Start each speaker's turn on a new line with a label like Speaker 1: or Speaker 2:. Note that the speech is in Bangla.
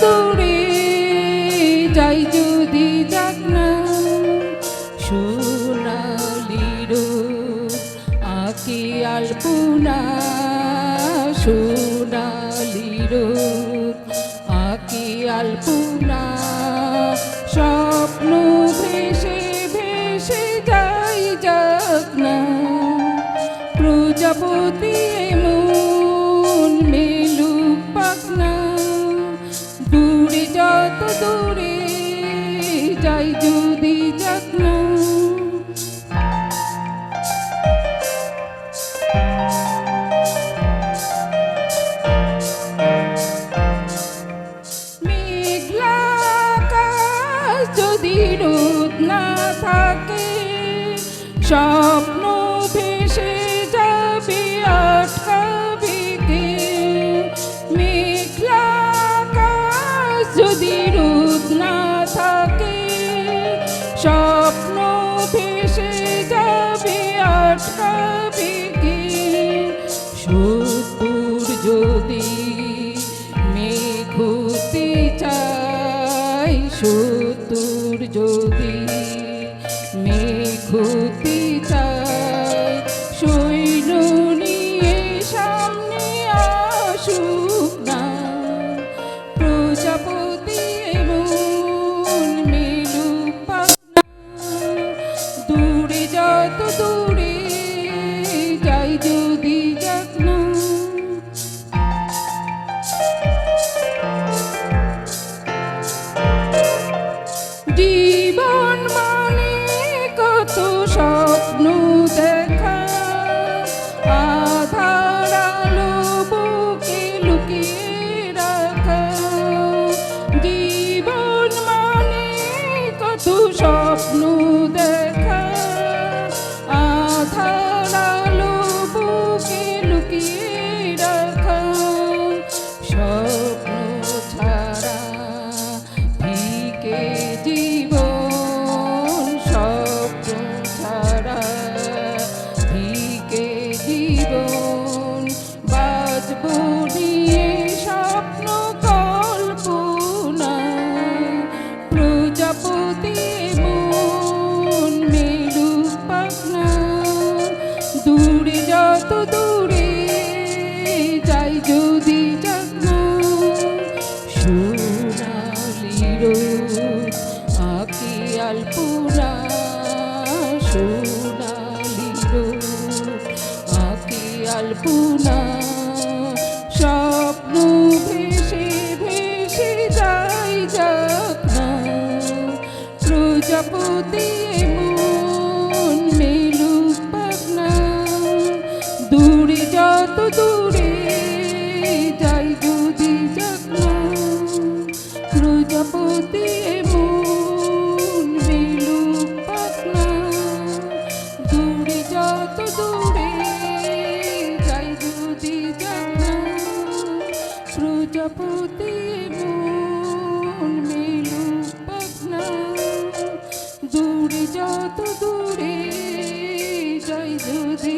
Speaker 1: দূরে যাই যদি যাক না, সোনালি রোদ আঁকি আলপনা, সোনালি রোদ আঁকি আলপনা, স্বপ্ন ভেসে ভেসে যাই যাক না, প্রজাপতি এমন মেলুক পাখনা, দূরে যত দূরে যাই যদি যাক না। মেঘলা আকাশ যদি রোদ না থাকে, স্বপ্ন ভেসে যাবে আটকাবে কে? মেঘলা আকাশ যদি রোদ না থাকে, স্বপ্ন ভেসে যাবে আটকাবে কে? সত্তর যদি মেঘ হতে চাই, সত্তর যদি মেঘ হতে চাই, সৈন্য নিয়ে সামনে আসুক না, প্রজাপতি এমন মেলুক পাখনা, দূরে যত দূরে যাই যদি যাক না। জীবন মানে কত স্বপ্ন দেখা, আধার আলো বুকে লুকিয়ে রাখা। জীবন মানে কত স্বপ্ন দেখা, আধার আলো বুকে লুকিয়ে রাখা। স্বপ্ন ছাড়া ফিকে জীবন, স্বপ্ন ছাড়া ফিকে জীবন, বাঁচব নিয়ে স্বপ্ন কল্পনা, প্রজাপতি এমন মেলুক পাখনা, দূরে যত দূরে যাই যদি যাক না, সোনালি রোদ আঁকি আলপনা, সোনালি রোদ আঁকি আলপনা, স্বপ্ন ভেসে ভেসে যাই যাক না, প্রজাপতি এমন মেলুক পাখনা, দূরে যত দূরে যাই যদি যাক না, প্রজাপতি এমন মেলুক পাখনা, দূরে যত দূরে যাই যদি যাক না, প্রজাপতি এমন মেলুক পাখনা, দূরে যত দূরে যাই যদি